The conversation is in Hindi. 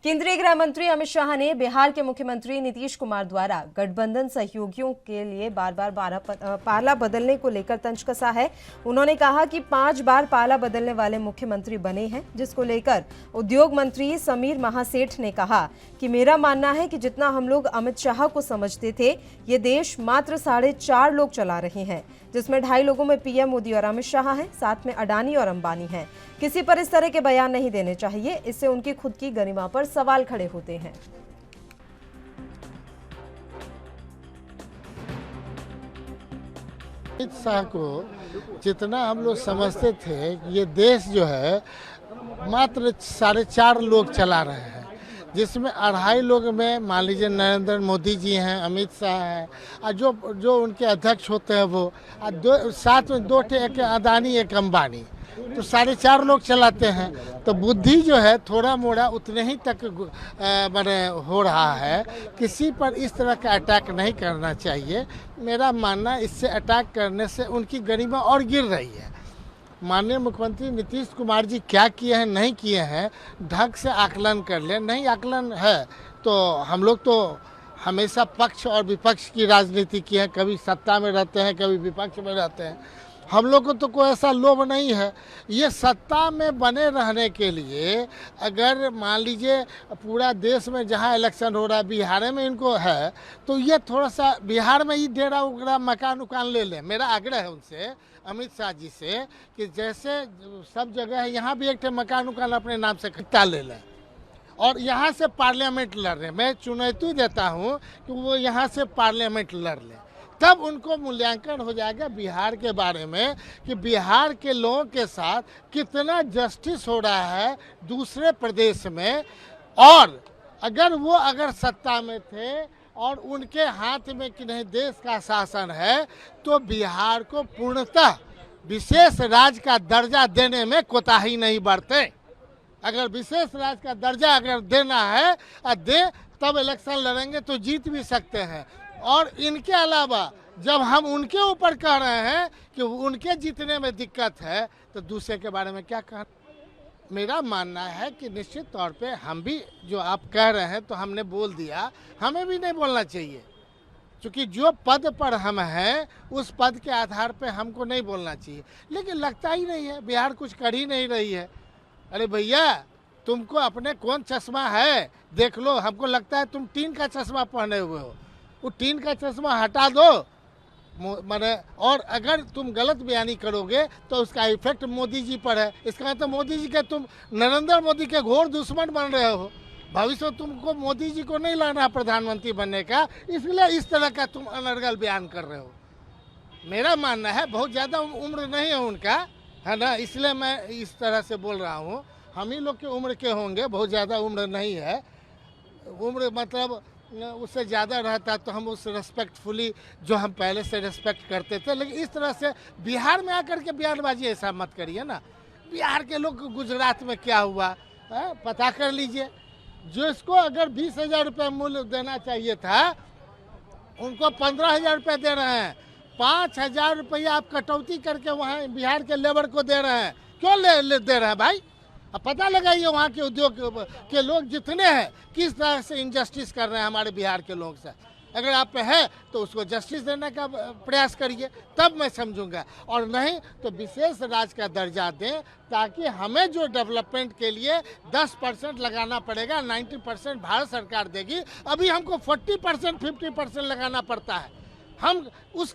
केंद्रीय गृह मंत्री अमित शाह ने बिहार के मुख्यमंत्री नीतीश कुमार द्वारा गठबंधन सहयोगियों के लिए बार बार पाला बदलने को लेकर तंज कसा है। उन्होंने कहा कि 5 बार पाला बदलने वाले मुख्यमंत्री बने हैं, जिसको लेकर उद्योग मंत्री समीर महासेठ ने कहा कि मेरा मानना है कि जितना हम लोग अमित शाह को समझते थे, ये देश मात्र 4.5 लोग चला रहे हैं, जिसमें 2.5 लोगों में पीएम मोदी और अमित शाह हैं, साथ में अडानी और अंबानी हैं। किसी पर इस तरह के बयान नहीं देने चाहिए, इससे उनकी खुद की गरिमा पर सवाल खड़े होते हैं। अमित शाह को जितना हम लोग समझते थे, ये देश जो है मात्र 4.5 लोग चला रहे हैं, जिसमें 2.5 लोग में मान लीजिए नरेंद्र मोदी जी हैं, अमित शाह हैं, और जो उनके अध्यक्ष होते हैं वो, साथ में 2 एक अडानी एक अंबानी, तो 4.5 लोग चलाते हैं। तो बुद्धि जो है थोड़ा मोड़ा उतने ही तक बने हो रहा है। किसी पर इस तरह का अटैक नहीं करना चाहिए। मेरा मानना, इससे अटैक करने से उनकी गरिमा और गिर रही है। माननीय मुख्यमंत्री नीतीश कुमार जी क्या किए हैं नहीं किए हैं, ढंग से आकलन कर लें। नहीं आकलन है तो हम लोग तो हमेशा पक्ष और विपक्ष की राजनीति की है, कभी सत्ता में रहते हैं, कभी विपक्ष में रहते हैं। हम लोग को तो कोई ऐसा लोभ नहीं है। ये सत्ता में बने रहने के लिए अगर मान लीजिए पूरा देश में जहाँ इलेक्शन हो रहा है, बिहार में इनको है, तो ये थोड़ा सा बिहार में ही डेरा उगड़ा मकान उकान ले लें। मेरा आग्रह है उनसे, अमित शाह जी से, कि जैसे सब जगह है, यहाँ भी एक मकान उकान अपने नाम से खरीदा ले लें और यहाँ से पार्लियामेंट लड़ रहे। मैं चुनौती देता हूँ कि वो यहाँ से पार्लियामेंट लड़ लें, तब उनको मूल्यांकन हो जाएगा बिहार के बारे में कि बिहार के लोगों के साथ कितना जस्टिस हो रहा है दूसरे प्रदेश में। और अगर सत्ता में थे और उनके हाथ में कि नहीं देश का शासन है, तो बिहार को पूर्णतः विशेष राज्य का दर्जा देने में कोताही नहीं बरते। अगर विशेष राज्य का दर्जा अगर देना है तब इलेक्शन लड़ेंगे तो जीत भी सकते हैं। और इनके अलावा जब हम उनके ऊपर कह रहे हैं कि उनके जीतने में दिक्कत है, तो दूसरे के बारे में क्या कहना। मेरा मानना है कि निश्चित तौर पे हम भी, जो आप कह रहे हैं तो हमने बोल दिया, हमें भी नहीं बोलना चाहिए, क्योंकि जो पद पर हम हैं उस पद के आधार पे हमको नहीं बोलना चाहिए। लेकिन लगता ही नहीं है, बिहार कुछ कर ही नहीं रही है। अरे भैया, तुमको अपने कौन चश्मा है देख लो। हमको लगता है तुम टीन का चश्मा पहने हुए हो, वो टीन का चश्मा हटा दो। मैंने और अगर तुम गलत बयानी करोगे तो उसका इफेक्ट मोदी जी पर है। इसका मतलब मोदी जी के तुम नरेंद्र मोदी के घोर दुश्मन बन रहे हो। भविष्य में तुमको मोदी जी को नहीं लाना प्रधानमंत्री बनने का, इसलिए इस तरह का तुम अनर्गल बयान कर रहे हो। मेरा मानना है बहुत ज़्यादा उम्र नहीं है उनका, है ना, इसलिए मैं इस तरह से बोल रहा हूँ। हम ही लोग के उम्र के होंगे, बहुत ज़्यादा उम्र नहीं है। उम्र मतलब उससे ज़्यादा रहता तो हम उस रेस्पेक्टफुली, जो हम पहले से रेस्पेक्ट करते थे। लेकिन इस तरह से बिहार में आकर के बयानबाजी ऐसा मत करिए ना। बिहार के लोग गुजरात में क्या हुआ है पता कर लीजिए। जो इसको अगर 20,000 रुपये मूल्य देना चाहिए था, उनको 15,000 रुपये दे रहे हैं। 5,000 रुपया आप कटौती करके वहाँ बिहार के लेबर को दे रहे हैं। क्यों दे रहे हैं भाई? अब पता लगाइए वहाँ के उद्योग के लोग जितने हैं किस तरह से इनजस्टिस कर रहे हैं हमारे बिहार के लोग से। अगर आप पे है तो उसको जस्टिस देने का प्रयास करिए, तब मैं समझूंगा। और नहीं तो विशेष राज्य का दर्जा दें, ताकि हमें जो डेवलपमेंट के लिए 10% लगाना पड़ेगा, 90% भारत सरकार देगी। अभी हमको 40% 50% लगाना पड़ता है। हम उस